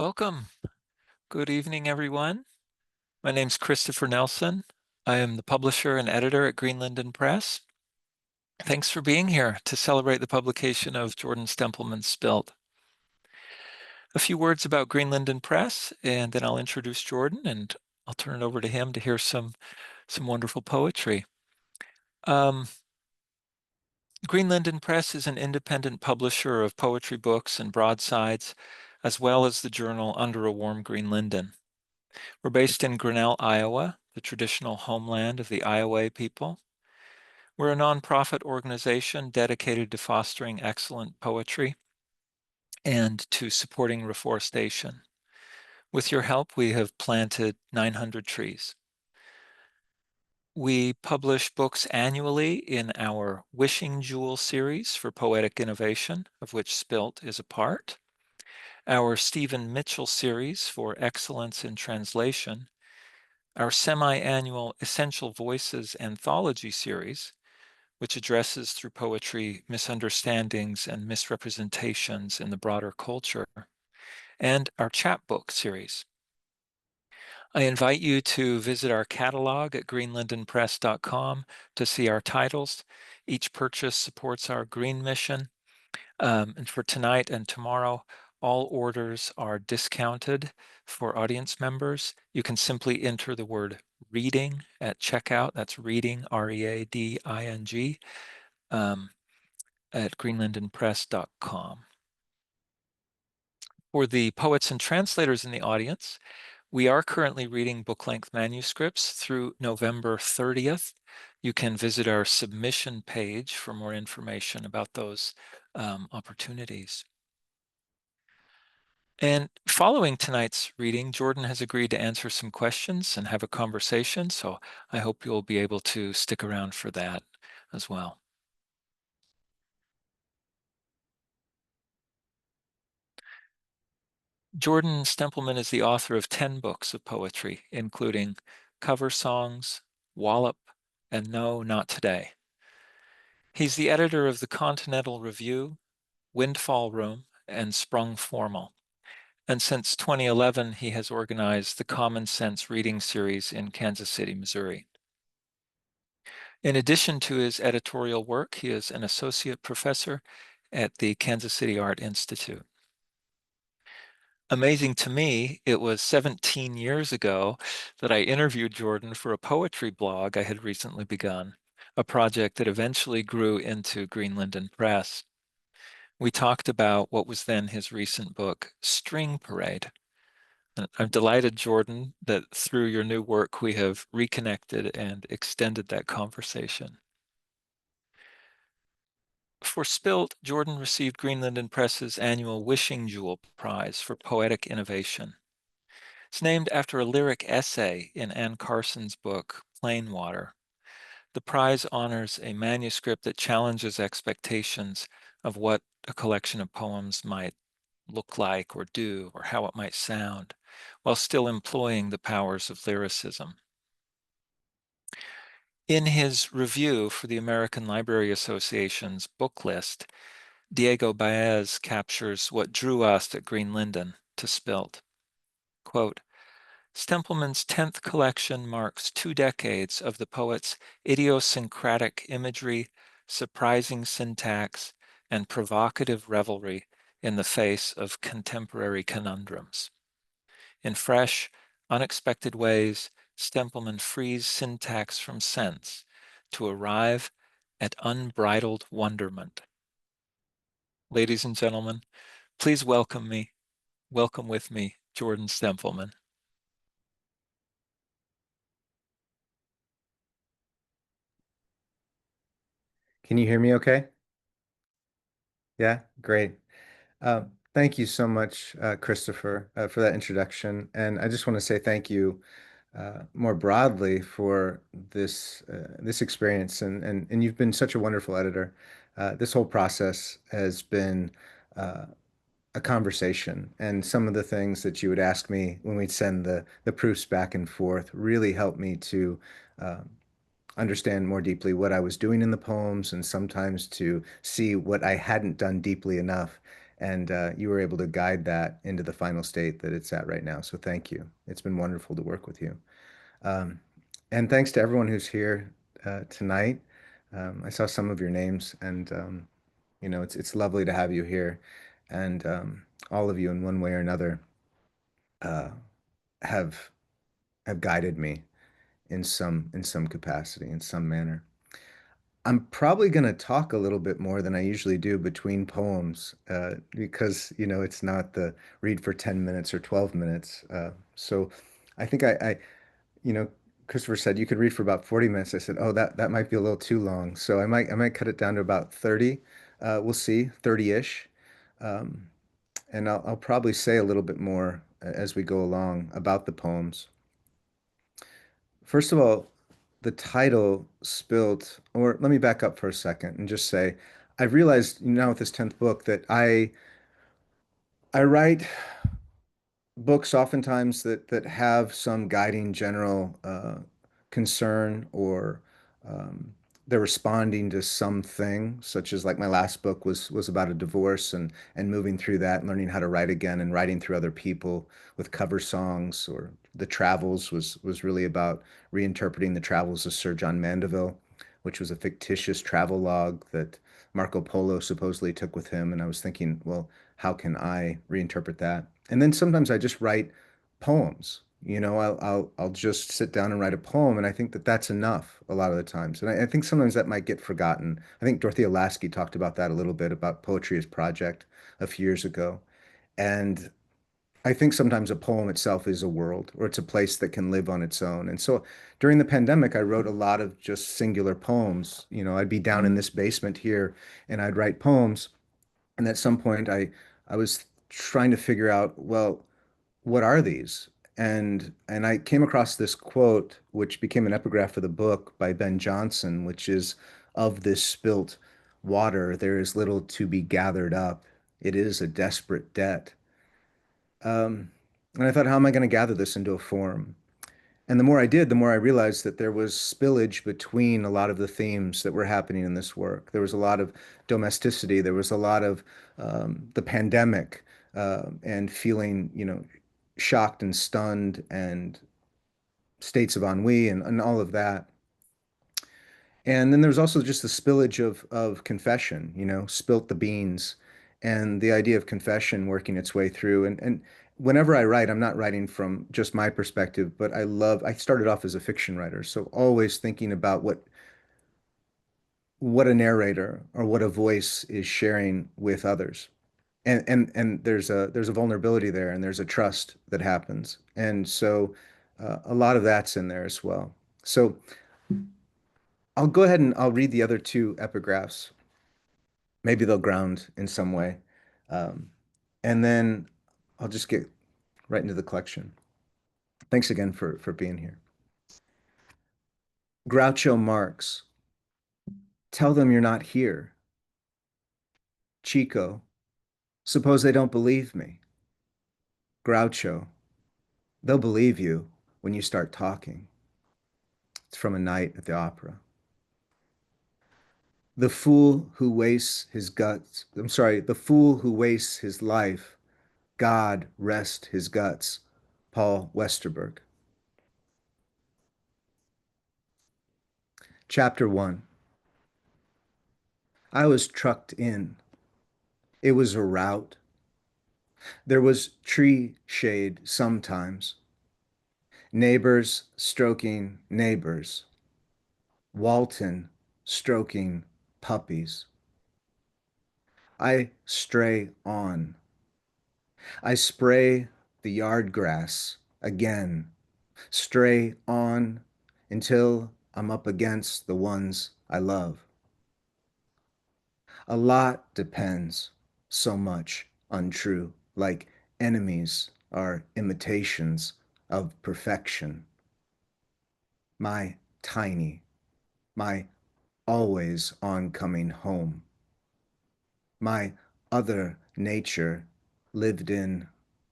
Welcome. Good evening, everyone. My name's Christopher Nelson. I am the publisher and editor at Linden Press. Thanks for being here to celebrate the publication of Jordan Stempleman's Spilt. A few words about Linden Press, and then I'll introduce Jordan, and I'll turn it over to him to hear some wonderful poetry. Linden Press is an independent publisher of poetry books and broadsides, as well as the journal Under a Warm Green Linden. We're based in Grinnell, Iowa, the traditional homeland of the Iowa people. We're a nonprofit organization dedicated to fostering excellent poetry and to supporting reforestation. With your help, we have planted 900 trees. We publish books annually in our Wishing Jewel series for poetic innovation, of which Spilt is a part, our Stephen Mitchell series for excellence in translation, our semi-annual Essential Voices anthology series, which addresses through poetry misunderstandings and misrepresentations in the broader culture, and our chapbook series. I invite you to visit our catalog at greenlindenpress.com to see our titles. Each purchase supports our green mission. And for tonight and tomorrow, all orders are discounted for audience members. You can simply enter the word reading at checkout. That's reading, R-E-A-D-I-N-G, at greenlindenpress.com. For the poets and translators in the audience, we are currently reading book-length manuscripts through November 30th. You can visit our submission page for more information about those opportunities. And following tonight's reading, Jordan has agreed to answer some questions and have a conversation, so I hope you'll be able to stick around for that as well. Jordan Stempleman is the author of 10 books of poetry, including Cover Songs, Wallop, and No, Not Today. He's the editor of the Continental Review, Windfall Room, and Sprung Formal. And since 2011, he has organized the Common Sense Reading Series in Kansas City, Missouri. In addition to his editorial work, he is an associate professor at the Kansas City Art Institute. Amazing to me, it was 17 years ago that I interviewed Jordan for a poetry blog I had recently begun, a project that eventually grew into Linden Press. We talked about what was then his recent book, String Parade. And I'm delighted, Jordan, that through your new work, we have reconnected and extended that conversation. For Spilt, Jordan received Linden Press's annual Wishing Jewel Prize for Poetic Innovation. It's named after a lyric essay in Anne Carson's book, Plain Water. The prize honors a manuscript that challenges expectations of what a collection of poems might look like or do or how it might sound, while still employing the powers of lyricism. In his review for the American Library Association's book list, Diego Baez captures what drew us at Linden to Spilt. Quote, Stempleman's 10th collection marks 2 decades of the poet's idiosyncratic imagery, surprising syntax, and provocative revelry in the face of contemporary conundrums. In fresh, unexpected ways, Stempleman frees syntax from sense to arrive at unbridled wonderment. Ladies and gentlemen, please welcome with me, Jordan Stempleman. Can you hear me okay? Yeah, great. Thank you so much, Christopher, for that introduction. And I just want to say thank you more broadly for this experience. And you've been such a wonderful editor. This whole process has been a conversation, and some of the things that you would ask me when we'd send the proofs back and forth really helped me to understand more deeply what I was doing in the poems and sometimes to see what I hadn't done deeply enough. and you were able to guide that into the final state that it's at right now. So thank you. It's been wonderful to work with you. Um, and thanks to everyone who's here tonight. I saw some of your names, and it's lovely to have you here, and all of you in one way or another uh, have have guided me in some capacity, in some manner. I'm probably going to talk a little bit more than I usually do between poems because, it's not the read for 10 minutes or 12 minutes. So I think you know, Christopher said you could read for about 40 minutes. I said, oh, that might be a little too long. So I might cut it down to about 30. We'll see, 30-ish. Um, and I'll probably say a little bit more as we go along about the poems. First of all, the title Spilt, or let me back up for a second and just say, I've realized now with this 10th book that I write books oftentimes that have some guiding general concern, or um, they're responding to something, such as like my last book was about a divorce and moving through that and learning how to write again and writing through other people with cover songs. Or The Travels was really about reinterpreting the travels of Sir John Mandeville, which was a fictitious travel log that Marco Polo supposedly took with him. And I was thinking, well, how can I reinterpret that? And then sometimes I just write poems. I'll just sit down and write a poem, and I think that that's enough a lot of the times. And I think sometimes that might get forgotten. I think Dorothea Lasky talked about that a little bit, about poetry as project a few years ago. And I think sometimes a poem itself is a world, or it's a place that can live on its own. And so during the pandemic, I wrote a lot of just singular poems. I'd be down in this basement here and I'd write poems. And at some point, I was trying to figure out, well, what are these? And I came across this quote, which became an epigraph for the book, by Ben Jonson, which is, "Of this spilt water, there is little to be gathered up. It is a desperate debt." And I thought, how am I going to gather this into a form? And the more I did, the more I realized that there was spillage between a lot of the themes that were happening in this work. There was a lot of domesticity. There was a lot of the pandemic, and feeling, shocked and stunned, and states of ennui, and all of that. And then there's also just the spillage of confession, spilt the beans, and the idea of confession working its way through. And whenever I write, I'm not writing from just my perspective, but I started off as a fiction writer, so always thinking about what a narrator or what a voice is sharing with others. And there's a vulnerability there, and there's a trust that happens. And so a lot of that's in there as well. So I'll go ahead and I'll read the other two epigraphs. Maybe they'll ground in some way. Um, and then I'll just get right into the collection. Thanks again for being here. Groucho Marx, tell them you're not here. Chico, suppose they don't believe me. Groucho, they'll believe you when you start talking. It's from A Night at the Opera. The fool who wastes his life, God rest his guts. Paul Westerberg. Chapter 1. I was trucked in. It was a rout. There was tree shade sometimes. Neighbors stroking neighbors. Walton stroking puppies. I stray on. I spray the yard grass again. Stray on until I'm up against the ones I love. A lot depends, so much untrue, like enemies are imitations of perfection. My tiny, my always oncoming home, my other nature lived in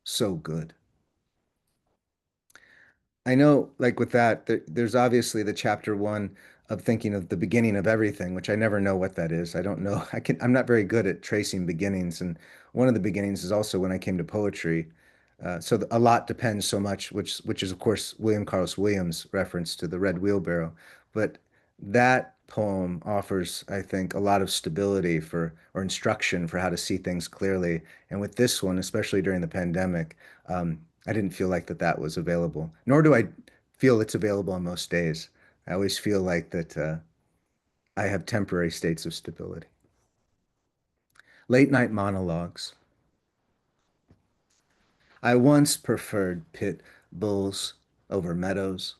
so good. I know, like with that, there's obviously the chapter one. of thinking of the beginning of everything, which I never know what that is. I don't know. I'm not very good at tracing beginnings. And one of the beginnings is also when I came to poetry. A lot depends so much, which is of course William Carlos Williams' reference to the red wheelbarrow. But that poem offers, I think, a lot of stability for or instruction for how to see things clearly. And with this one, especially during the pandemic, I didn't feel like that was available. Nor do I feel it's available on most days. I always feel like that I have temporary states of stability. Late night monologues. I once preferred pit bulls over meadows,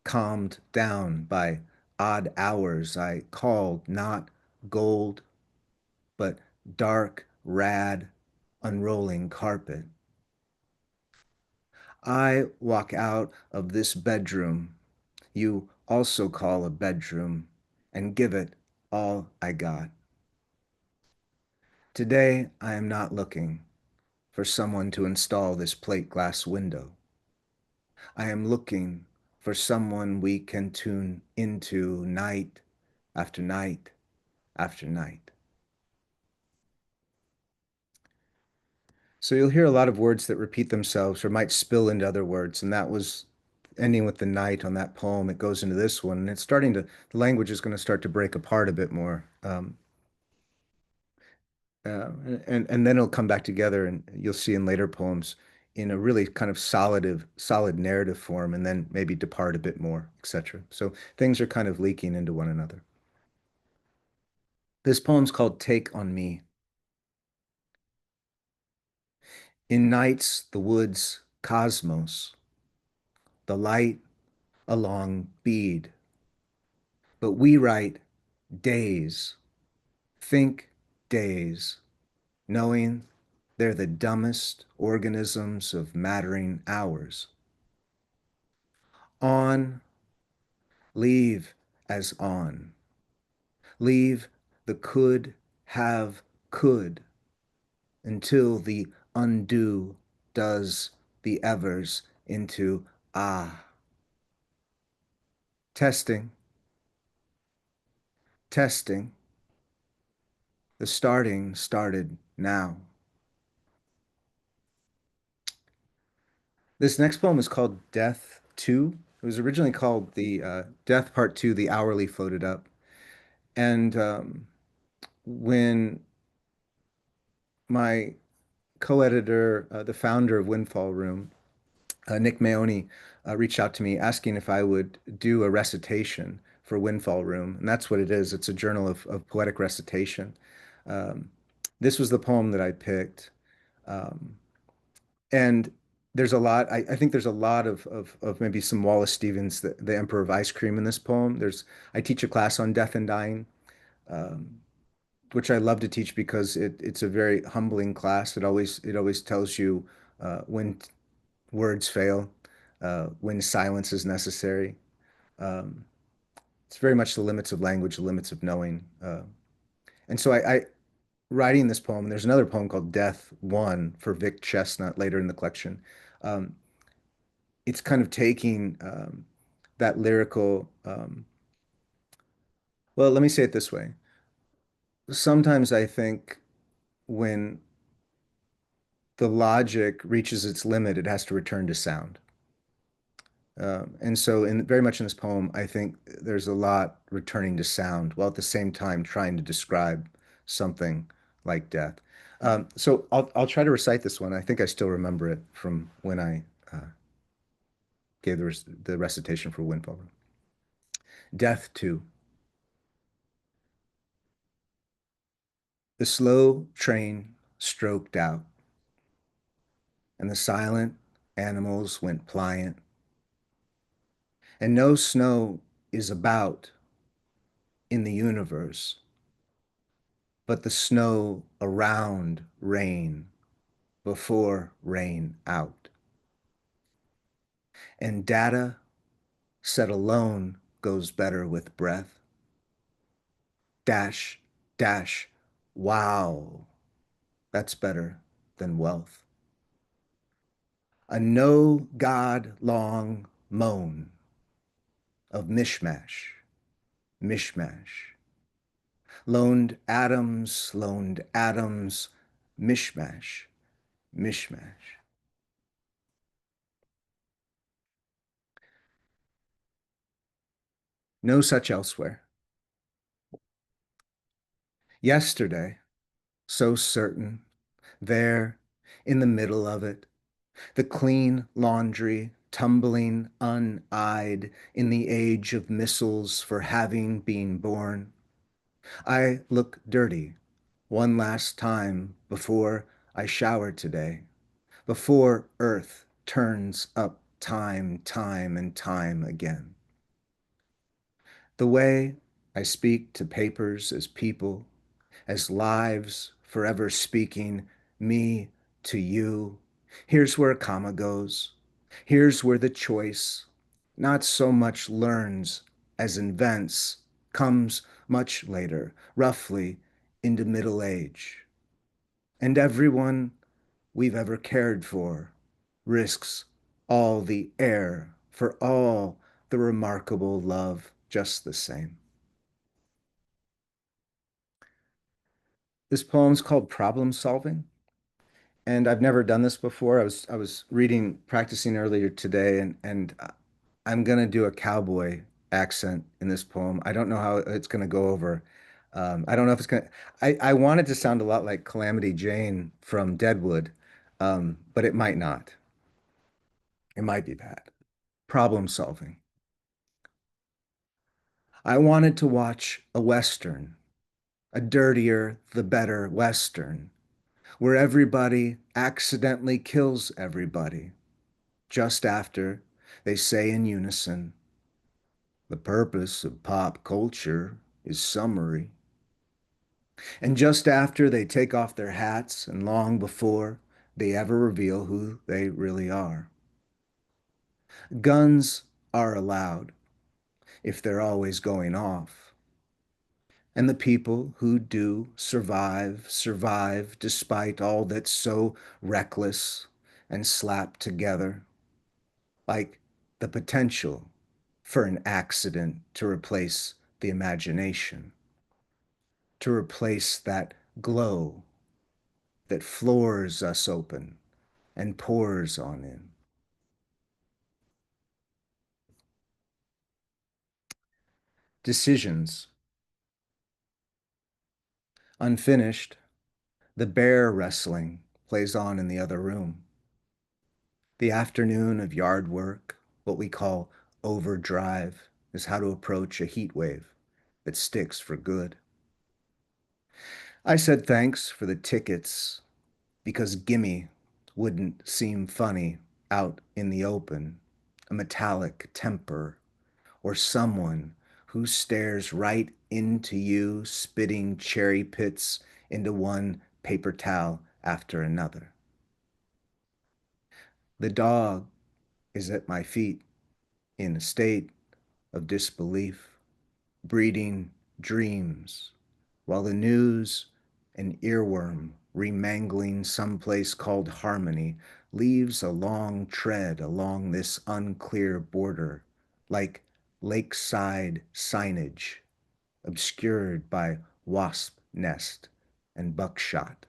calmed down by odd hours I called not gold, but dark, rad, unrolling carpet. I walk out of this bedroom you also call a bedroom and give it all I got. Today, I am not looking for someone to install this plate glass window. I am looking for someone we can tune into night after night after night. So you'll hear a lot of words that repeat themselves or might spill into other words, and that was ending with the night on that poem. It goes into this one, and the language is going to start to break apart a bit more. And then it'll come back together, and you'll see in later poems in a really kind of solid narrative form, and then maybe depart a bit more, etc. So things are kind of leaking into one another. This poem's called Take on Me. In nights, the woods, cosmos, the light, a long bead. But we write days, think days, knowing they're the dumbest organisms of mattering hours. On, leave as on. Leave the could, have, could until the undo does the evers into ah. Testing, testing. The starting started now. This next poem is called Death 2. It was originally called the Death Part 2, The Hourly Floated Up. And when my co-editor, the founder of Windfall Room, Nick Maoni, reached out to me asking if I would do a recitation for Windfall Room. And that's what it is. It's a journal of poetic recitation. Um, this was the poem that I picked. Um, and there's a lot, I think there's a lot of maybe some Wallace Stevens, the Emperor of Ice Cream in this poem. I teach a class on death and dying, um, which I love to teach because it's a very humbling class. It always tells you when words fail, when silence is necessary. Um, it's very much the limits of language, the limits of knowing. And so I writing this poem, and there's another poem called Death One for Vic Chestnut later in the collection. Um, it's kind of taking that lyrical, well, let me say it this way. Sometimes I think when the logic reaches its limit, it has to return to sound. And so, very much in this poem, I think there's a lot returning to sound while at the same time trying to describe something like death. So I'll try to recite this one. I think I still remember it from when I gave the recitation for Windfall. Death 2. The slow train stroked out, and the silent animals went pliant, and no snow is about in the universe, but the snow around rain before rain out. And data said alone goes better with breath. Dash, dash, wow, that's better than wealth. A no God long moan of mishmash, mishmash. Loned atoms, mishmash, mishmash. No such elsewhere. Yesterday, so certain, there, in the middle of it, the clean laundry tumbling uneyed in the age of missiles for having been born. I look dirty one last time before I shower today, before earth turns up time, time and time again. The way I speak to papers as people, as lives forever speaking me to you. Here's where a comma goes. Here's where the choice, not so much learns as invents, comes much later, roughly into middle age. And everyone we've ever cared for risks all the air for all the remarkable love just the same. This poem's called Problem Solving, and I've never done this before. I was reading, practicing earlier today, and I'm gonna do a cowboy accent in this poem. I don't know how it's gonna go over. I don't know if it's gonna. I want it to sound a lot like Calamity Jane from Deadwood, but it might not. It might be bad. Problem solving. I wanted to watch a Western, a dirtier, the better Western, where everybody accidentally kills everybody just after they say in unison, the purpose of pop culture is summary. And just after they take off their hats and long before they ever reveal who they really are. Guns are allowed if they're always going off. And the people who do survive, survive despite all that's so reckless and slapped together, like the potential for an accident to replace the imagination, to replace that glow that floors us open and pours on in. Decisions. Unfinished, the bear wrestling plays on in the other room. The afternoon of yard work, what we call overdrive, is how to approach a heat wave that sticks for good. I said thanks for the tickets because gimme wouldn't seem funny out in the open, a metallic temper, or someone who stares right into you, spitting cherry pits into one paper towel after another. The dog is at my feet in a state of disbelief, breeding dreams, while the news, an earworm remangling someplace called harmony, leaves a long tread along this unclear border, like lakeside signage obscured by wasp nest and buckshot,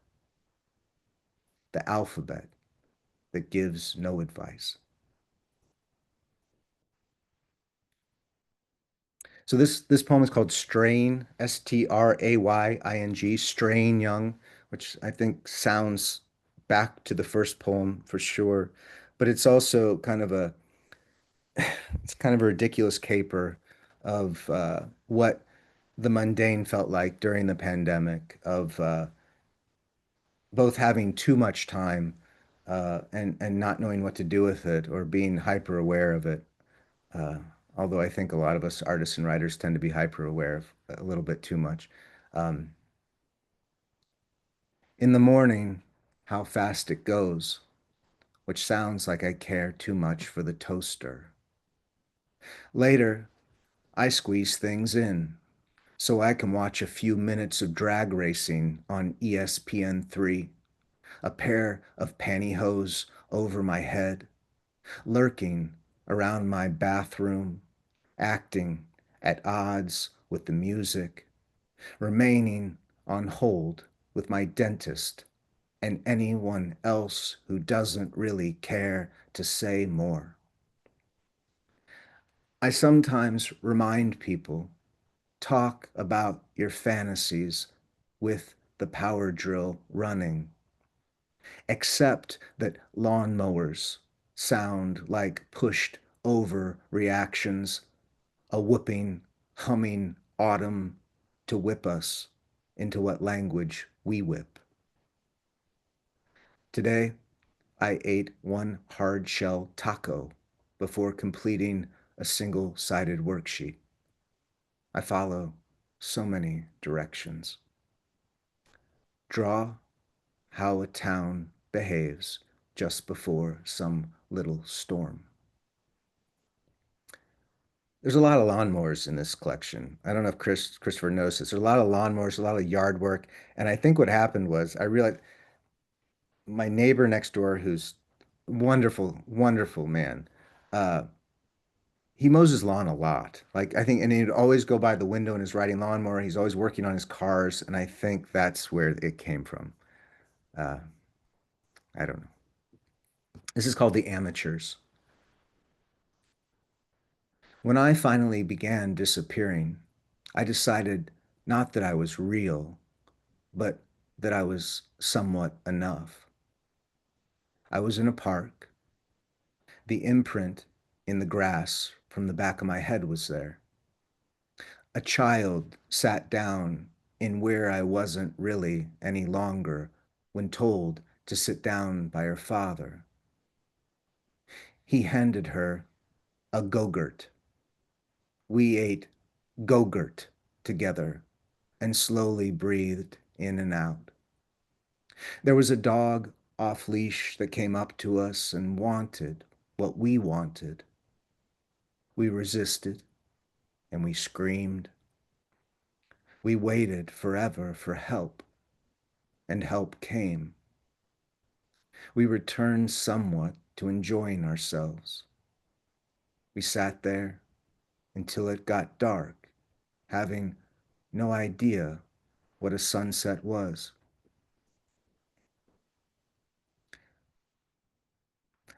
the alphabet that gives no advice. So this poem is called Strain, Strayin, Strain Young, which I think sounds back to the first poem for sure. But it's also kind of a it's kind of a ridiculous caper of what the mundane felt like during the pandemic, of both having too much time and not knowing what to do with it or being hyper aware of it. Uh, Although I think a lot of us artists and writers tend to be hyper aware of a little bit too much. Um, in the morning, how fast it goes, which sounds like I care too much for the toaster. Later, I squeeze things in so I can watch a few minutes of drag racing on ESPN3, a pair of pantyhose over my head, lurking around my bathroom, acting at odds with the music, remaining on hold with my dentist and anyone else who doesn't really care to say more. I sometimes remind people, talk about your fantasies with the power drill running, except that lawnmowers sound like pushed over reactions, a whooping, humming autumn to whip us into what language we whip. Today, I ate one hard shell taco before completing a single-sided worksheet. I follow so many directions. Draw how a town behaves just before some little storm. There's a lot of lawnmowers in this collection. I don't know if Christopher noticed this. There's a lot of lawnmowers, a lot of yard work. And I think what happened was I realized my neighbor next door, who's wonderful, wonderful man, uh, he mows his lawn a lot. Like I think, and he'd always go by the window in his riding lawnmower. He's always working on his cars, and I think that's where it came from. Uh, I don't know. This is called The Amateurs. When I finally began disappearing, I decided not that I was real, but that I was somewhat enough. I was in a park. The imprint in the grass from the back of my head was there. A child sat down in where I wasn't really any longer when told to sit down by her father. He handed her a Go-Gurt. We ate Go-Gurt together and slowly breathed in and out. There was a dog off leash that came up to us and wanted what we wanted. We resisted and we screamed. We waited forever for help, and help came. We returned somewhat to enjoying ourselves. We sat there until it got dark, having no idea what a sunset was.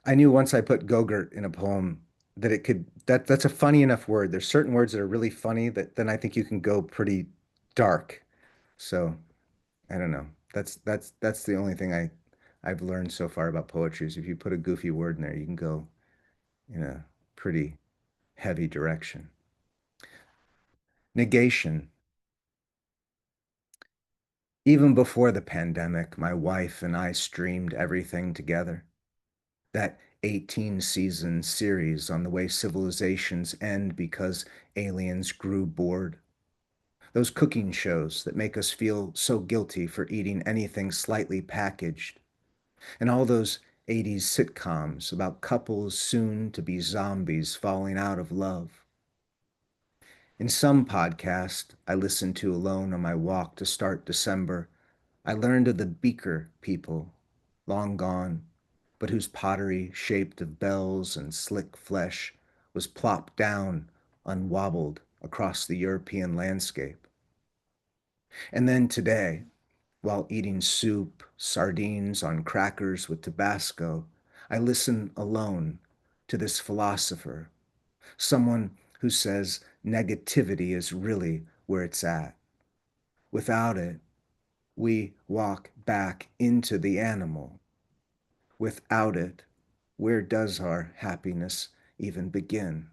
I knew once I put Gogurt in a poem that it could that's a funny enough word. There's certain words that are really funny that then I think you can go pretty dark. So I don't know. That's the only thing I've learned so far about poetry is if you put a goofy word in there, you can go in a pretty heavy direction. Negation. Even before the pandemic, my wife and I streamed everything together. That 18 season series on the way civilizations end because aliens grew bored. Those cooking shows that make us feel so guilty for eating anything slightly packaged. And all those 80s sitcoms about couples soon to be zombies falling out of love. In some podcast I listened to alone on my walk to start December, I learned of the Beaker people, long gone, but whose pottery, shaped of bells and slick flesh, was plopped down, unwobbled, across the European landscape. And then today, while eating soup, sardines on crackers with Tabasco, I listen alone to this philosopher, someone who says negativity is really where it's at. Without it, we walk back into the animal. Without it, where does our happiness even begin?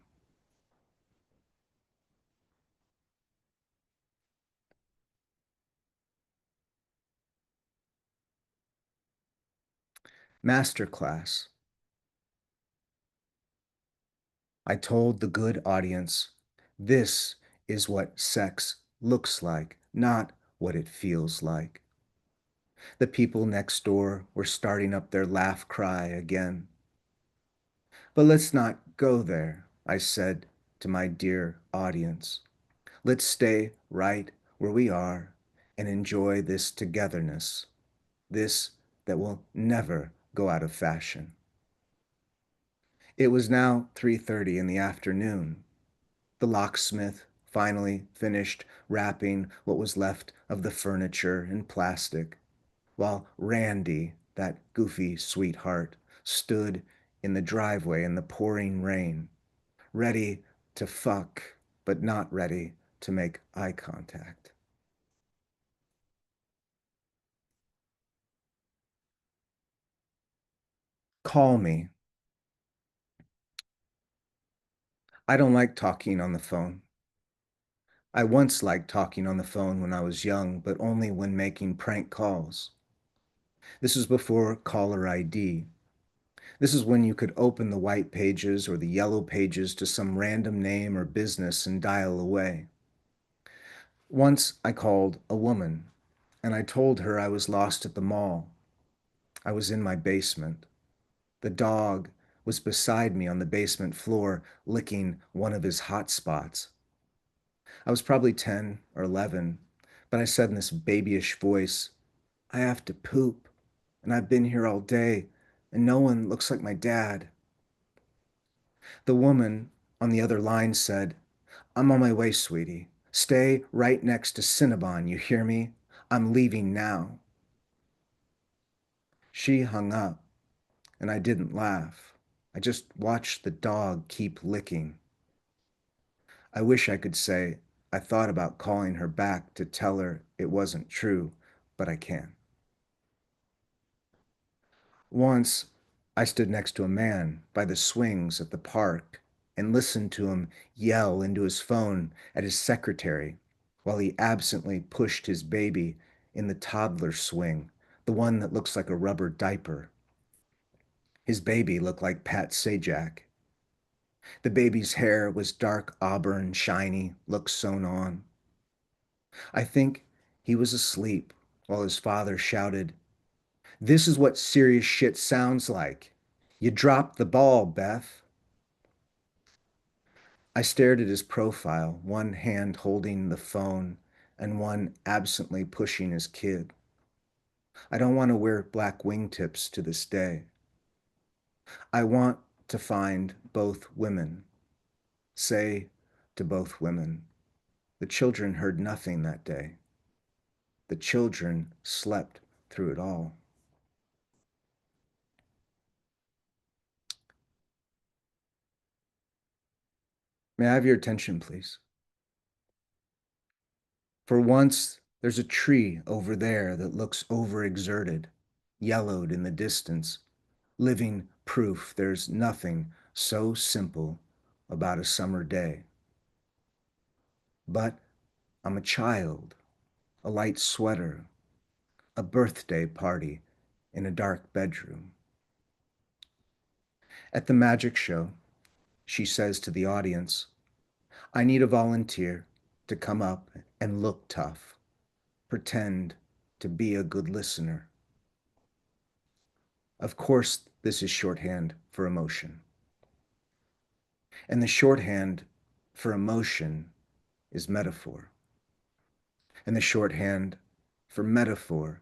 Masterclass. I told the good audience, this is what sex looks like, not what it feels like. The people next door were starting up their laugh cry again. But let's not go there, I said to my dear audience. Let's stay right where we are and enjoy this togetherness, this that will never go out of fashion. It was now 3:30 in the afternoon. The locksmith finally finished wrapping what was left of the furniture in plastic, while Randy, that goofy sweetheart, stood in the driveway in the pouring rain, ready to fuck, but not ready to make eye contact. Call me. I don't like talking on the phone. I once liked talking on the phone when I was young, but only when making prank calls. This was before caller ID. This is when you could open the white pages or the yellow pages to some random name or business and dial away. Once I called a woman and I told her I was lost at the mall. I was in my basement. The dog was beside me on the basement floor, licking one of his hot spots. I was probably 10 or 11, but I said in this babyish voice, I have to poop, and I've been here all day, and no one looks like my dad. The woman on the other line said, I'm on my way, sweetie. Stay right next to Cinnabon, you hear me? I'm leaving now. She hung up, and I didn't laugh. I just watched the dog keep licking. I wish I could say I thought about calling her back to tell her it wasn't true, but I can't. Once, I stood next to a man by the swings at the park and listened to him yell into his phone at his secretary while he absently pushed his baby in the toddler swing, the one that looks like a rubber diaper. His baby looked like Pat Sajak. The baby's hair was dark auburn, shiny, looked sewn on. I think he was asleep while his father shouted, This is what serious shit sounds like. You dropped the ball, Beth. I stared at his profile, one hand holding the phone and one absently pushing his kid. I don't want to wear black wingtips to this day. I want to find both women. Say to both women, the children heard nothing that day. The children slept through it all. May I have your attention, please? For once, there's a tree over there that looks overexerted, yellowed in the distance, living proof there's nothing so simple about a summer day. But I'm a child, a light sweater, a birthday party in a dark bedroom. At the magic show, she says to the audience, I need a volunteer to come up and look tough, pretend to be a good listener. Of course, this is shorthand for emotion. And the shorthand for emotion is metaphor. And the shorthand for metaphor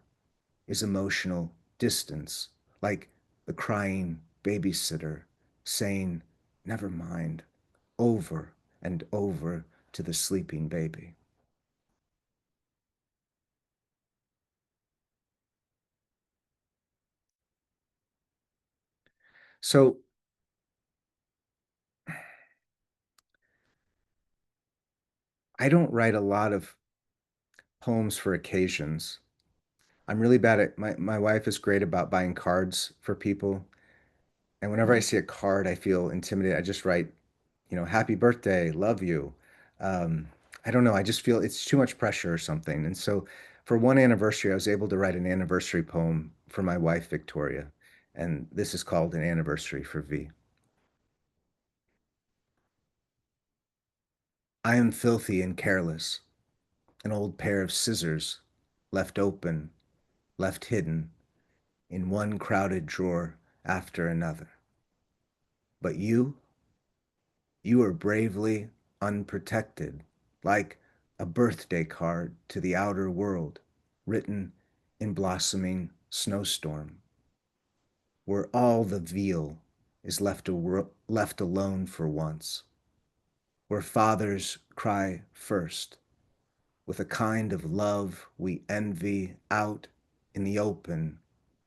is emotional distance, like the crying babysitter saying, never mind, over and over to the sleeping baby. So I don't write a lot of poems for occasions. I'm really bad at my wife is great about buying cards for people. And whenever I see a card, I feel intimidated. I just write, happy birthday, love you. Um, I don't know. I just feel it's too much pressure or something. And so for one anniversary, I was able to write an anniversary poem for my wife, Victoria. And this is called An Anniversary for V. I am filthy and careless, an old pair of scissors, left open, left hidden, in one crowded drawer after another. But you are bravely unprotected, like a birthday card to the outer world, written in blossoming snowstorm, where all the veal is left alone for once. where fathers cry first, with a kind of love we envy out in the open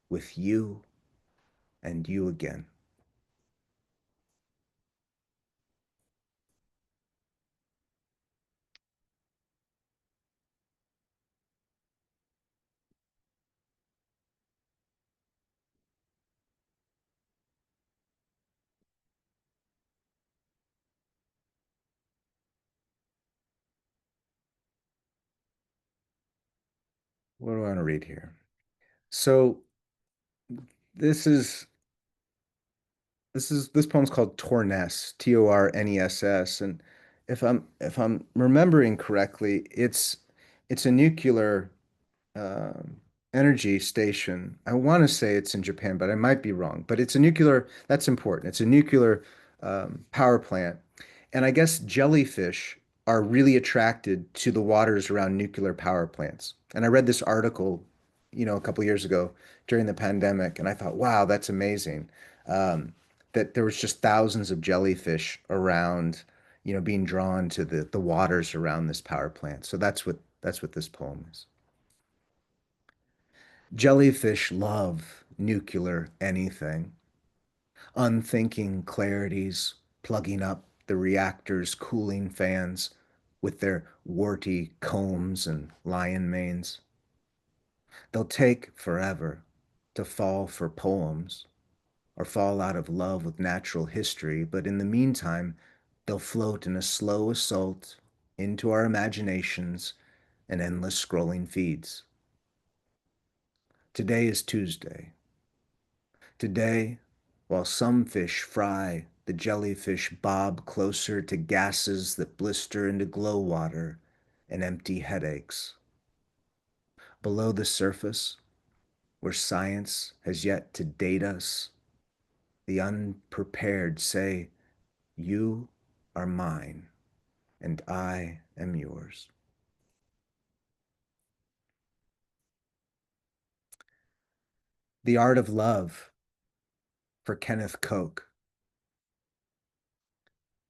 with you and you again. What do I want to read here? So this is this poem's called Torness, Torness, and if I'm remembering correctly, it's a nuclear um, energy station. I want to say it's in Japan, but I might be wrong. But it's a nuclear, that's important. It's a nuclear power plant. And I guess jellyfish are really attracted to the waters around nuclear power plants. And I read this article, a couple years ago during the pandemic, and I thought, wow, that's amazing. Um, that there was just thousands of jellyfish around, being drawn to the waters around this power plant. So that's what this poem is. Jellyfish love nuclear anything, unthinking clarities plugging up the reactor's cooling fans with their warty combs and lion manes. They'll take forever to fall for poems or fall out of love with natural history, but in the meantime, they'll float in a slow assault into our imaginations and endless scrolling feeds. Today is Tuesday. Today, while some fish fry, the jellyfish bob closer to gases that blister into glow water and empty headaches. Below the surface, where science has yet to date us, the unprepared say, "You are mine, and I am yours." The Art of Love for Kenneth Koch.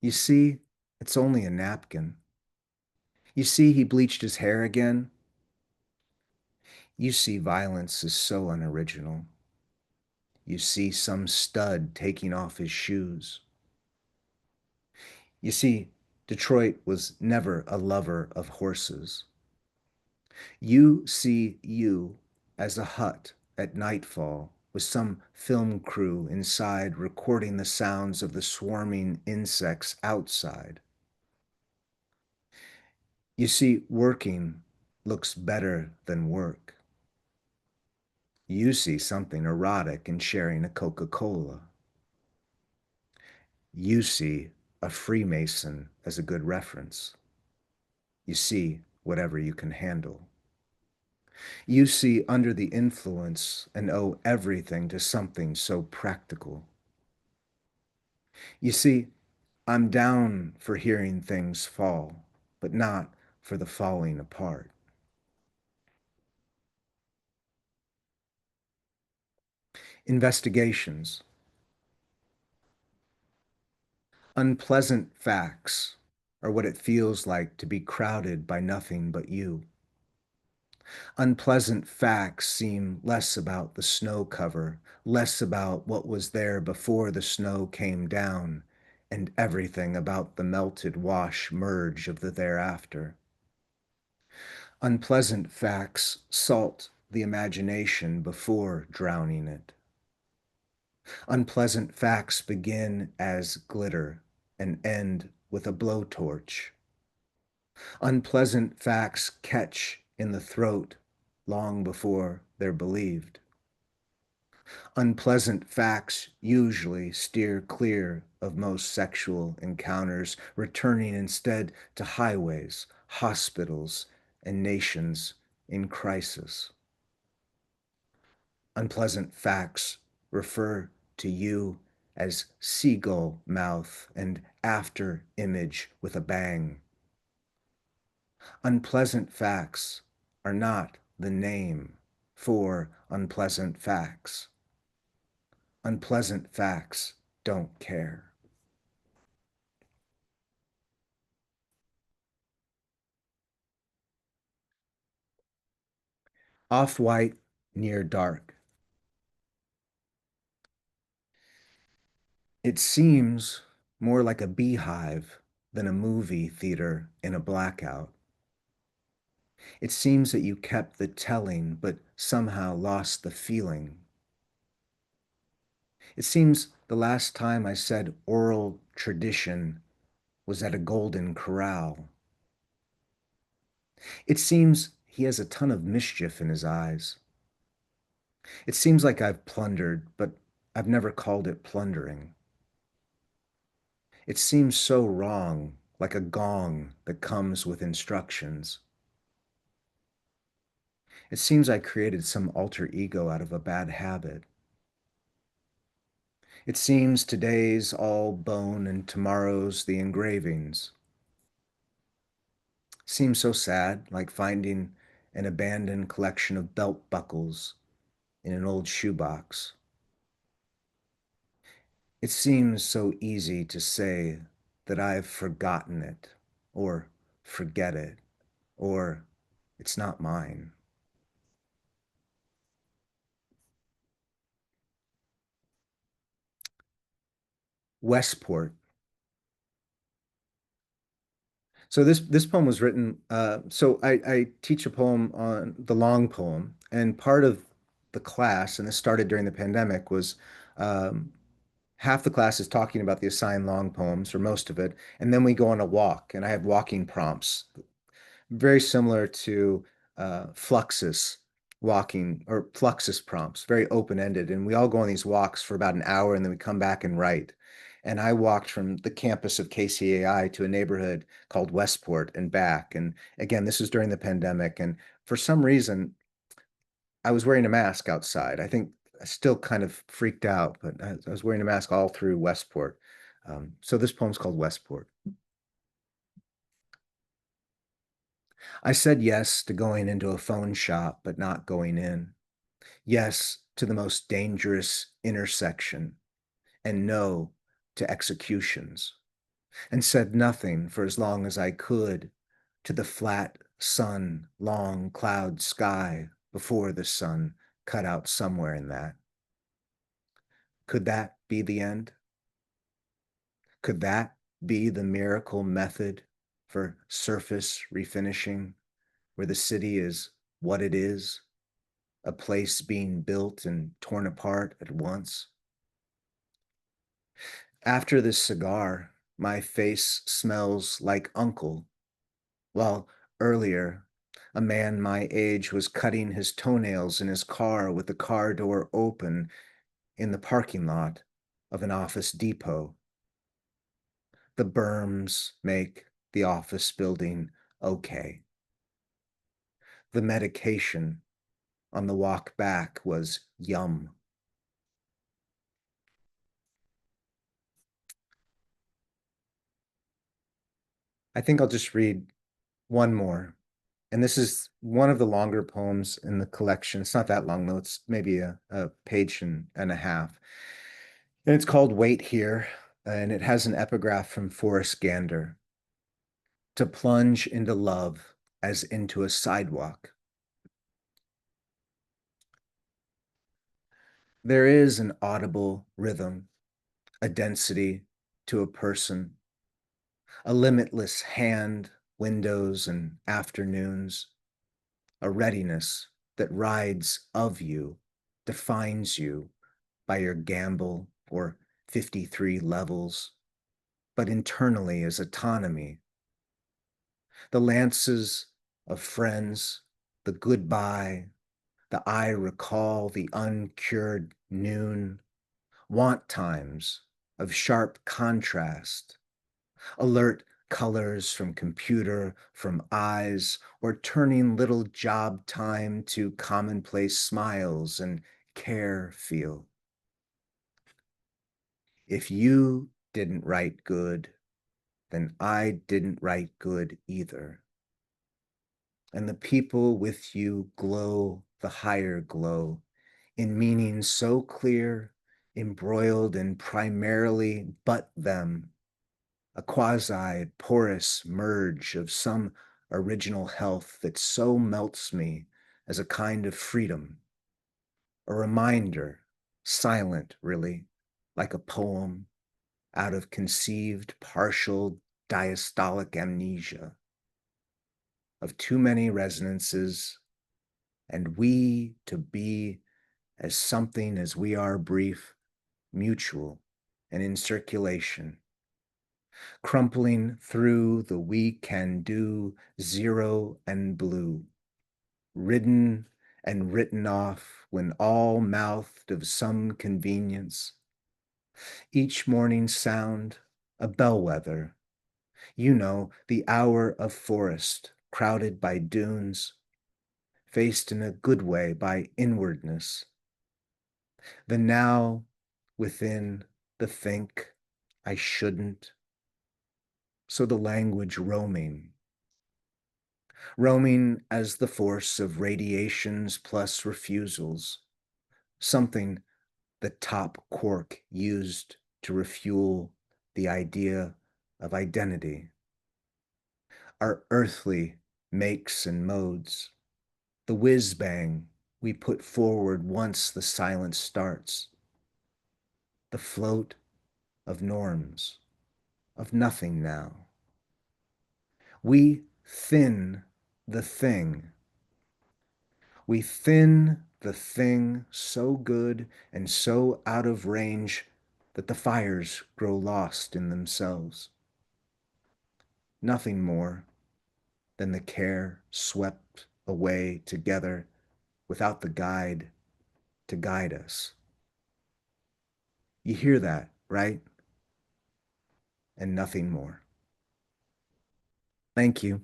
You see, it's only a napkin. You see, he bleached his hair again. You see, violence is so unoriginal. You see some stud taking off his shoes. You see, Detroit was never a lover of horses. You see you as a hut at nightfall with some film crew inside recording the sounds of the swarming insects outside. You see, working looks better than work. You see something erotic in sharing a Coca-Cola. You see a Freemason as a good reference. You see whatever you can handle. You see under the influence and owe everything to something so practical. You see, I'm down for hearing things fall, but not for the falling apart. Investigations. Unpleasant facts are what it feels like to be crowded by nothing but you. Unpleasant facts seem less about the snow cover, less about what was there before the snow came down, and everything about the melted wash merge of the thereafter. Unpleasant facts salt the imagination before drowning it. Unpleasant facts begin as glitter and end with a blowtorch. Unpleasant facts catch in the throat long before they're believed. Unpleasant facts usually steer clear of most sexual encounters, returning instead to highways, hospitals, and nations in crisis. Unpleasant facts refer to you as seagull mouth and after image with a bang. Unpleasant facts are not the name for unpleasant facts. Unpleasant facts don't care. off-white, near dark. It seems more like a beehive than a movie theater in a blackout. It seems that you kept the telling, but somehow lost the feeling. It seems the last time I said oral tradition was at a golden corral. It seems he has a ton of mischief in his eyes. It seems like I've plundered, but I've never called it plundering. It seems so wrong, like a gong that comes with instructions. It seems I created some alter ego out of a bad habit. It seems today's all bone and tomorrow's the engravings. Seems so sad, like finding an abandoned collection of belt buckles in an old shoebox. It seems so easy to say that I've forgotten it, or forget it, or it's not mine. Westport. So this poem was written. I teach a poem on the long poem, and part of the class, and this started during the pandemic, was um, half the class is talking about the assigned long poems, or most of it, and then we go on a walk, and I have walking prompts very similar to Fluxus walking or Fluxus prompts, very open-ended. And we all go on these walks for about an hour and then we come back and write. And I walked from the campus of KCAI to a neighborhood called Westport and back. And again, this was during the pandemic. And for some reason, I was wearing a mask outside. I think I still kind of freaked out, but I was wearing a mask all through Westport. So this poem's called Westport. I said yes to going into a phone shop, but not going in. Yes to the most dangerous intersection, and no to executions, and said nothing for as long as I could to the flat sun, long cloud sky before the sun cut out somewhere in that. Could that be the end? Could that be the miracle method for surface refinishing, where the city is what it is, a place being built and torn apart at once? After this cigar, my face smells like uncle, while earlier, a man my age was cutting his toenails in his car with the car door open in the parking lot of an office depot. The berms make the office building okay. The medication on the walk back was yum. I think I'll just read one more. And this is one of the longer poems in the collection. It's not that long, though. It's maybe a page and a half. And it's called Wait Here. And it has an epigraph from Forrest Gander: to plunge into love as into a sidewalk. There is an audible rhythm, a density to a person, a limitless hand, windows, and afternoons, a readiness that rides of you, defines you by your gamble or 53 levels, but internally is autonomy. The lances of friends, the goodbye, the I recall, the uncured noon, want times of sharp contrast, alert colors from computer, from eyes, or turning little job time to commonplace smiles and care feel. If you didn't write good, then I didn't write good either. And the people with you glow the higher glow in meaning so clear, embroiled in primarily but them, a quasi-porous merge of some original health that so melts me as a kind of freedom, a reminder, silent, really, like a poem out of conceived partial diastolic amnesia of too many resonances, and we to be as something as we are brief, mutual, and in circulation, crumpling through the we can do zero and blue, ridden and written off when all mouthed of some convenience, each morning sound a bellwether, you know, the hour of forest crowded by dunes, faced in a good way by inwardness, the now within the think I shouldn't, so the language roaming as the force of radiations plus refusals, something the top quark used to refuel the idea of identity, our earthly makes and modes, the whiz bang we put forward once the silence starts, the float of norms, of nothing now. We thin the thing. We thin the thing so good and so out of range that the fires grow lost in themselves. Nothing more than the care swept away together without the guide to guide us. You hear that, right? And nothing more. Thank you.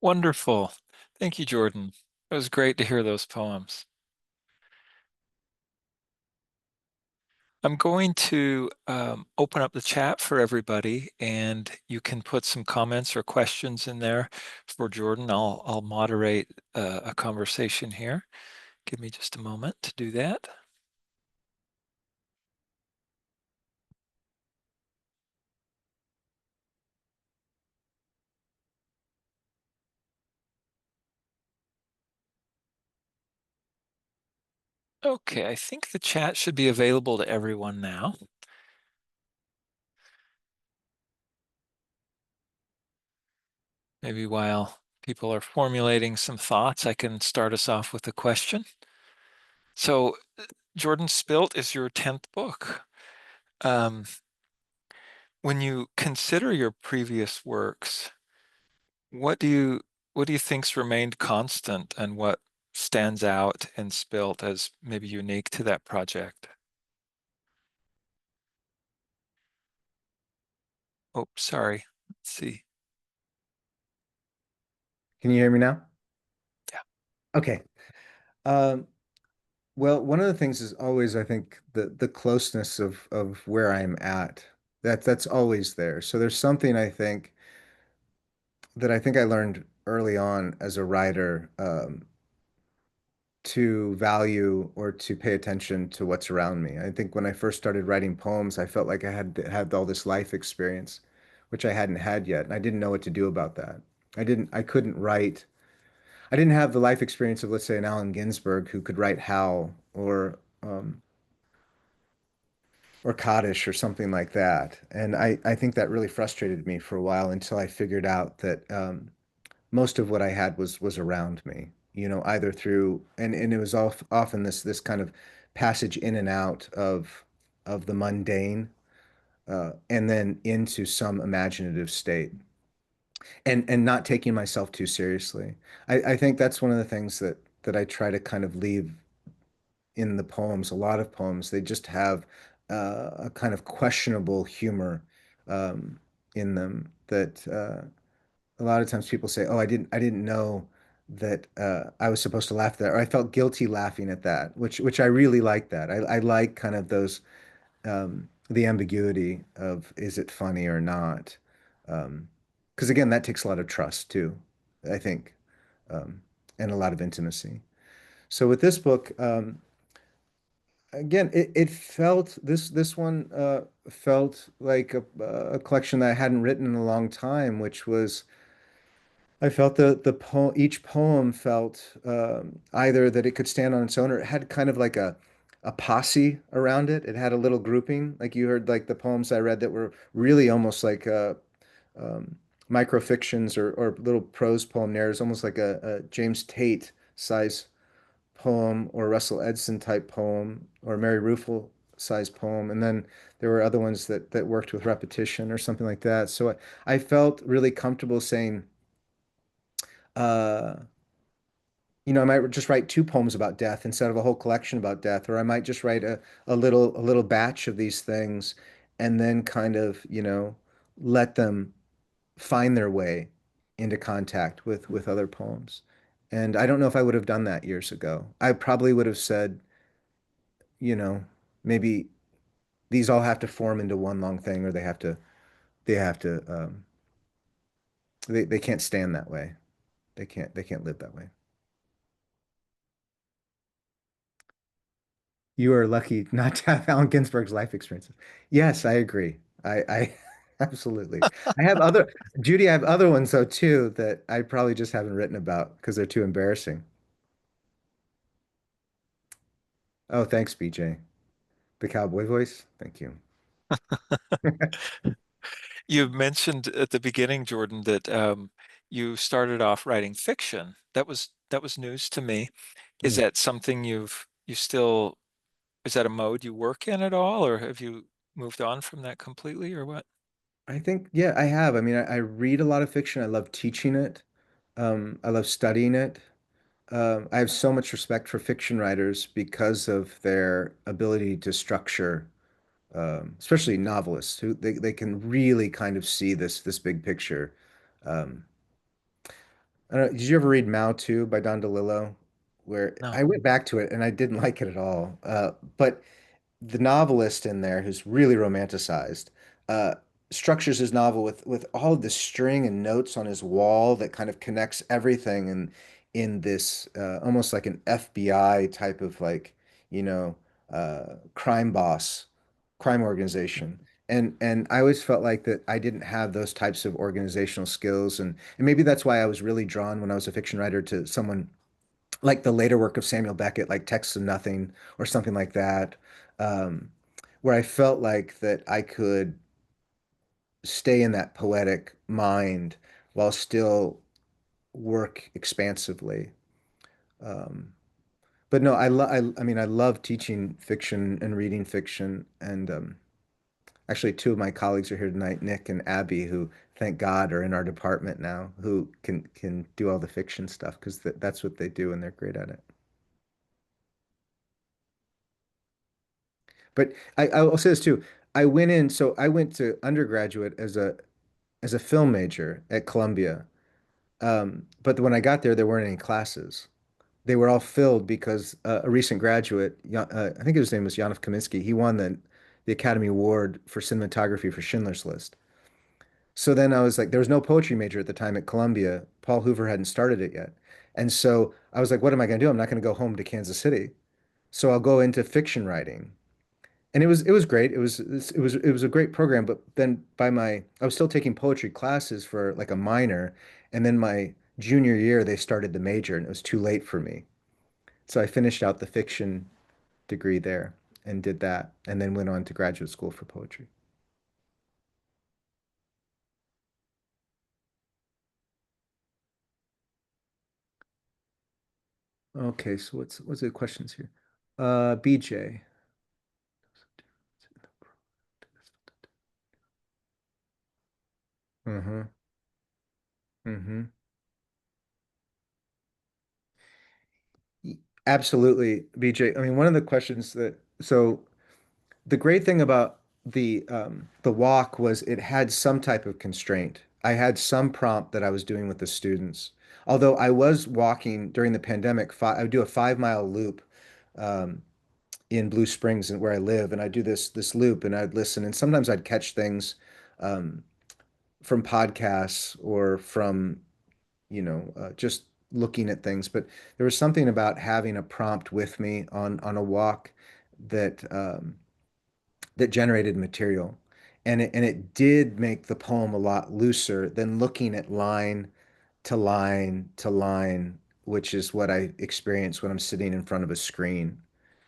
Wonderful. Thank you, Jordan. It was great to hear those poems. I'm going to open up the chat for everybody, and you can put some comments or questions in there for Jordan. I'll moderate a conversation here. Give me just a moment to do that. Okay, I think the chat should be available to everyone now. Maybe while people are formulating some thoughts, I can start us off with a question. So, Jordan, Spilt is your 10th book. Um, when you consider your previous works, what do you think's remained constant and what stands out in Spilt as maybe unique to that project? Oh, sorry. Let's see. Can you hear me now? Yeah. Okay. Um, well, one of the things is always, I think, the closeness of where I'm at. That's always there. So there's something I think I learned early on as a writer, to value or to pay attention to what's around me. I think when I first started writing poems, I felt like I had all this life experience, which I hadn't had yet, and I didn't know what to do about that. I couldn't write. I didn't have the life experience of, let's say, an Allen Ginsberg who could write Howl or Kaddish or something like that. And I think that really frustrated me for a while until I figured out that most of what I had was around me, either through and it was often this kind of passage in and out of the mundane, and then into some imaginative state, and not taking myself too seriously. I think that's one of the things that I try to kind of leave in the poems. A lot of poems, they just have a kind of questionable humor um, in them that a lot of times people say, "Oh, I didn't know that I was supposed to laugh at that," or I felt guilty laughing at that, which I really like that. I like kind of those the ambiguity of is it funny or not, because again, that takes a lot of trust too, I think, um, and a lot of intimacy. So with this book, again, it felt this one felt like a collection that I hadn't written in a long time, which was I felt the poem each poem felt either that it could stand on its own or it had kind of like a posse around it. It had a little grouping, like you heard like the poems I read that were really almost like um, microfictions or little prose poem narratives, almost like a James Tate size poem or Russell Edson type poem or Mary Ruefle size poem. And then there were other ones that worked with repetition or something like that. So I felt really comfortable saying, uh, I might just write two poems about death instead of a whole collection about death, or I might just write a little batch of these things and then kind of, let them find their way into contact with other poems. And I don't know if I would have done that years ago. I probably would have said, you know, maybe these all have to form into one long thing, or they can't stand that way. They can't live that way. You are lucky not to have Allen Ginsberg's life experiences. Yes, I agree. I absolutely. I have other, Judy, I have other ones though too that I probably just haven't written about because they're too embarrassing. Oh, thanks, BJ. The cowboy voice. Thank you. You mentioned at the beginning, Jordan, that you started off writing fiction. That was news to me. Is Hmm. that something you still, is that a mode you work in at all, or have you moved on from that completely, or what? I think, yeah, I have. I mean, I read a lot of fiction. I love teaching it. I love studying it. I have so much respect for fiction writers because of their ability to structure, especially novelists who they can really kind of see this big picture. Um, I don't know, did you ever read Mao 2 by Don DeLillo? Where I No. went back to it and I didn't like it at all. But the novelist in there who's really romanticized uh, structures his novel with all of this string and notes on his wall that kind of connects everything in this almost like an FBI type of like crime boss crime organization. And I always felt like that I didn't have those types of organizational skills and maybe that's why I was really drawn when I was a fiction writer to someone like the later work of Samuel Beckett, like Texts of Nothing or something like that, um, where I felt like that I could stay in that poetic mind while still work expansively. Um, but no, I mean, I love teaching fiction and reading fiction. And actually, two of my colleagues are here tonight, Nick and Abby, who, thank God, are in our department now, who can do all the fiction stuff because that's what they do and they're great at it. But I'll say this too. So I went to undergraduate as a film major at Columbia. But when I got there, there weren't any classes. They were all filled because a recent graduate, I think his name was Janov Kaminski, he won the Academy Award for cinematography for Schindler's List. So then I was like, there was no poetry major at the time at Columbia. Paul Hoover hadn't started it yet. And so I was like, what am I going to do? I'm not going to go home to Kansas City. So I'll go into fiction writing. And it was great. It was a great program, but then I was still taking poetry classes for like a minor, and then my junior year they started the major and it was too late for me. So I finished out the fiction degree there and did that and then went on to graduate school for poetry. Okay, so what's the questions here? BJ. Mm-hmm. Mm-hmm. Absolutely, BJ. I mean, one of the questions the great thing about the walk was it had some type of constraint. I had some prompt that I was doing with the students. Although I was walking during the pandemic, I would do a 5 mile loop um, in Blue Springs and where I live, and I'd do this loop and I'd listen, and sometimes I'd catch things um, from podcasts or from just looking at things. But there was something about having a prompt with me on a walk that generated material. And it did make the poem a lot looser than looking at line to line to line, which is what I experience when I'm sitting in front of a screen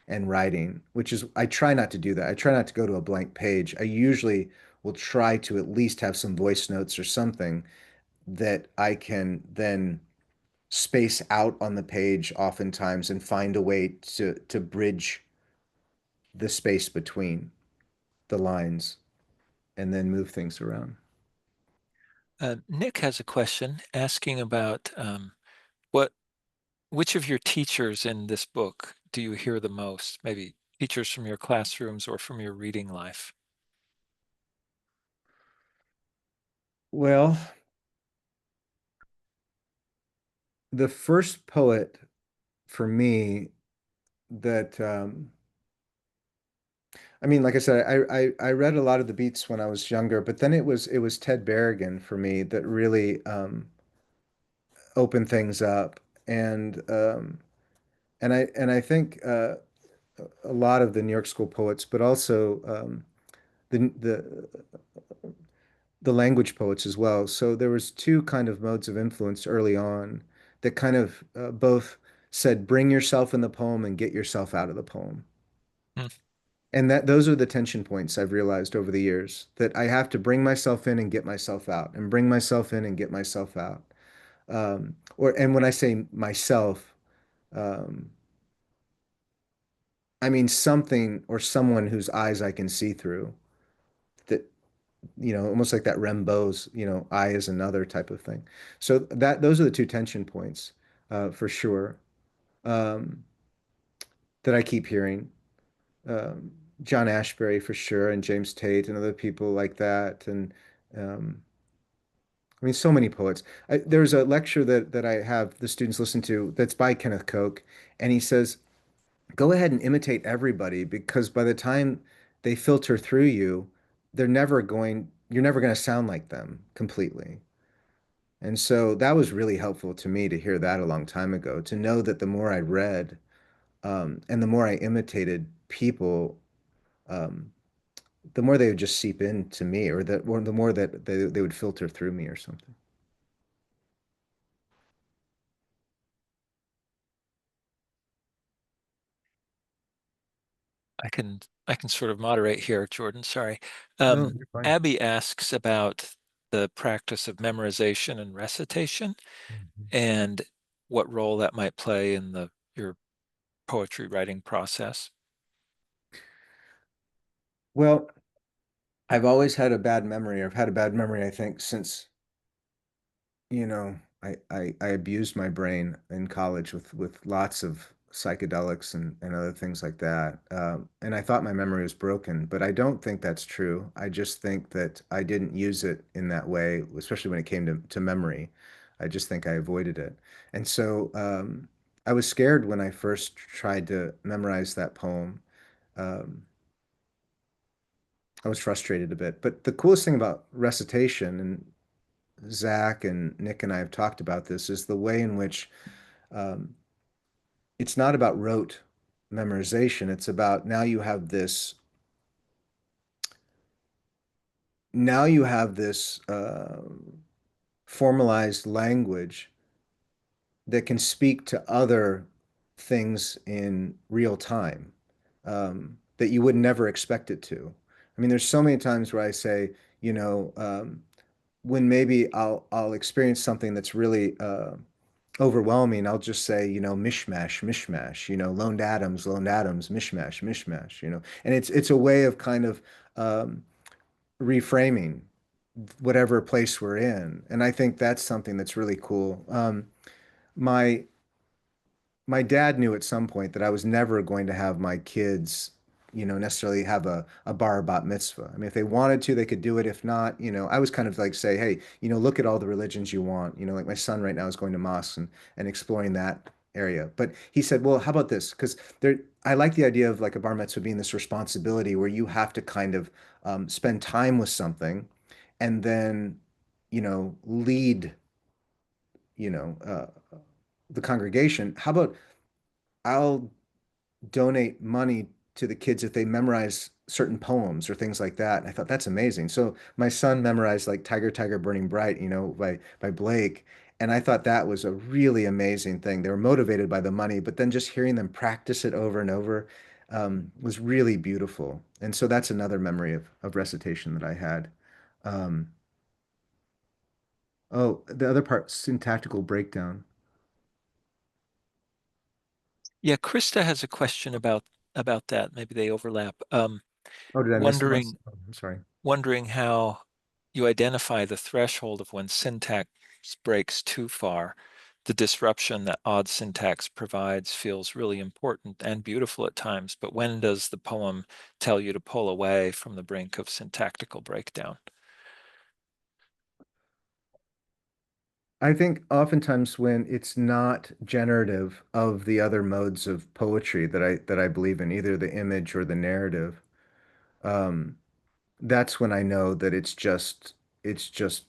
and writing, which is I try not to do that. I try not to go to a blank page. I usually will try to at least have some voice notes or something that I can then space out on the page oftentimes and find a way to bridge the space between the lines and then move things around. Nick has a question asking about what which of your teachers in this book do you hear the most? Maybe teachers from your classrooms or from your reading life. Well, the first poet for me that I mean, like I said, I read a lot of the beats when I was younger, but then it was Ted Berrigan for me that really opened things up, and I think a lot of the New York School poets, but also the the language poets as well. So there was two kind of modes of influence early on that kind of both said, bring yourself in the poem and get yourself out of the poem. Hmm. And that those are the tension points I've realized over the years that I have to bring myself in and get myself out and bring myself in and get myself out. And when I say myself, um, I mean something or someone whose eyes I can see through that, almost like that Rimbaud's, eye is another type of thing. So those are the two tension points, for sure, um, that I keep hearing. Um, John Ashbery for sure, and James Tate and other people like that. And um, I mean, so many poets. There's a lecture that I have the students listen to that's by Kenneth Koch, and he says, go ahead and imitate everybody because by the time they filter through you, you're never going to sound like them completely. And so that was really helpful to me to hear that a long time ago, to know that the more I read, and the more I imitated people, um, the more they would just seep into me, or the more that they would filter through me or something. I can sort of moderate here, Jordan. Sorry. No, you're fine. Abby asks about the practice of memorization and recitation Mhm. and what role that might play in the your poetry writing process. Well, I've always had a bad memory. I've had a bad memory, I think, since I abused my brain in college with lots of psychedelics and other things like that. And I thought my memory was broken, but I don't think that's true. I just think that I didn't use it in that way, especially when it came to memory. I just think I avoided it. And so I was scared when I first tried to memorize that poem. Um, I was frustrated a bit. But the coolest thing about recitation, and Zach and Nick and I have talked about this, is the way in which um, it's not about rote memorization. It's about now you have this formalized language that can speak to other things in real time, that you would never expect it to. I mean, there's so many times where I say, when maybe I'll experience something that's really overwhelming, I'll just say, mishmash, mishmash, loned atoms, mishmash, mishmash, and it's a way of kind of um, reframing whatever place we're in, and I think that's something that's really cool. My my dad knew at some point that I was never going to have my kids, necessarily have a bar bat mitzvah. I mean, if they wanted to, they could do it. If not, I was kind of like say, hey, look at all the religions you want. Like my son right now is going to mosques and exploring that area. But he said, well, how about this? Because I like the idea of like a bar mitzvah being this responsibility where you have to kind of spend time with something and then, lead, you know, uh, the congregation. How about I'll donate money to the kids if they memorize certain poems or things like that. And I thought that's amazing. So my son memorized like Tiger, Tiger, Burning Bright, by Blake. And I thought that was a really amazing thing. They were motivated by the money, but then just hearing them practice it over and over was really beautiful. And so that's another memory of recitation that I had. Um, oh, the other part, syntactical breakdown. Yeah, Krista has a question about that. Maybe they overlap. Oh, did I miss the one? Wondering Oh, I'm sorry. wondering how you identify the threshold of when syntax breaks too far. The disruption that odd syntax provides feels really important and beautiful at times, but when does the poem tell you to pull away from the brink of syntactical breakdown? I think oftentimes when it's not generative of the other modes of poetry that I believe in, either the image or the narrative, um, that's when I know that it's just it's just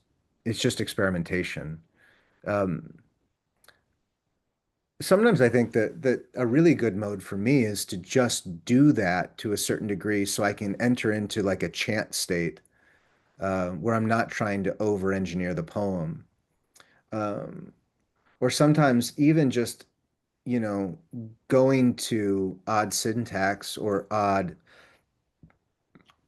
experimentation. Um, Sometimes I think that a really good mode for me is to just do that to a certain degree so I can enter into like a chant state where I'm not trying to over-engineer the poem. Um, or sometimes even just going to odd syntax or odd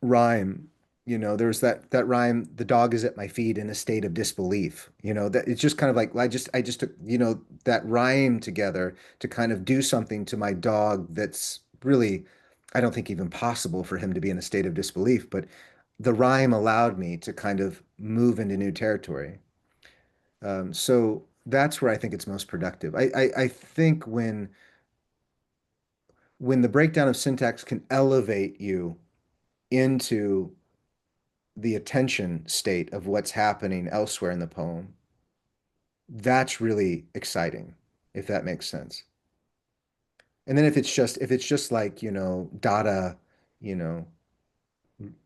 rhyme. There's that rhyme, the dog is at my feet in a state of disbelief. That it's just kind of like I just took, that rhyme together to kind of do something to my dog that's really, I don't think even possible for him to be in a state of disbelief, but the rhyme allowed me to kind of move into new territory. So that's where I think it's most productive. I think when the breakdown of syntax can elevate you into the attention state of what's happening elsewhere in the poem, that's really exciting, if that makes sense. And then if it's just like, Dada, you know,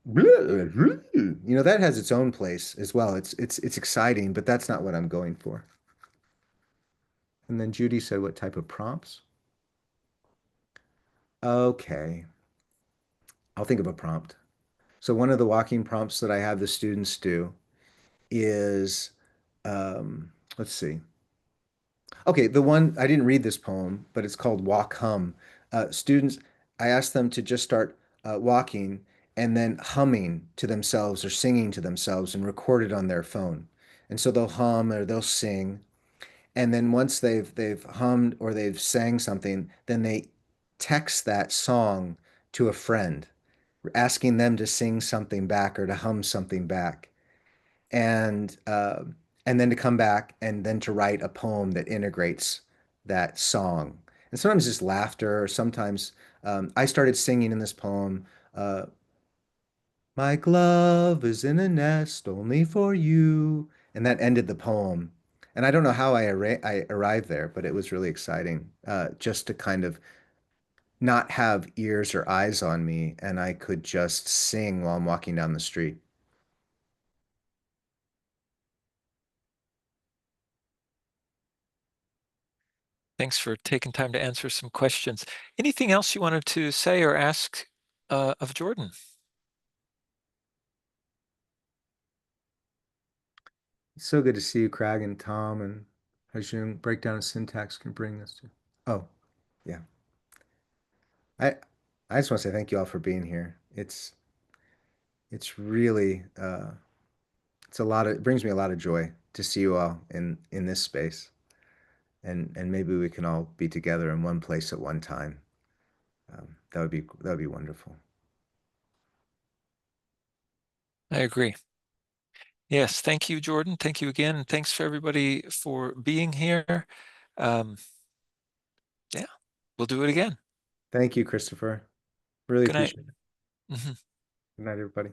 that has its own place as well. It's exciting, but that's not what I'm going for. And then Judy said, what type of prompts? Okay, I'll think of a prompt. So one of the walking prompts that I have the students do is, let's see. Okay, the one I didn't read this poem, but it's called Walk Hum. Students, I asked them to just start walking and then humming to themselves or singing to themselves and record it on their phone. And so they'll hum or they'll sing, and then once they've hummed or they've sang something, then they text that song to a friend, asking them to sing something back or to hum something back and uh, and then to come back and then to write a poem that integrates that song. And sometimes just laughter, or sometimes I started singing in this poem, uh, "My glove is in a nest only for you," and that ended the poem. And I don't know how I arrived there, but it was really exciting just to kind of not have ears or eyes on me, and I could just sing while I'm walking down the street. Thanks for taking time to answer some questions. Anything else you wanted to say or ask of Jordan? It's so good to see you, Craig and Tom and Hajun. Breakdown of syntax can bring us to. Oh, yeah. I I just want to say thank you all for being here. It's really it's a lot of it brings me a lot of joy to see you all in this space. And maybe we can all be together in one place at one time. That would be wonderful. I agree. Yes, thank you, Jordan. Thank you again. And thanks for everybody for being here. Um, yeah, we'll do it again. Thank you, Christopher. Really Good night. appreciate it. Mhm. Good night, everybody.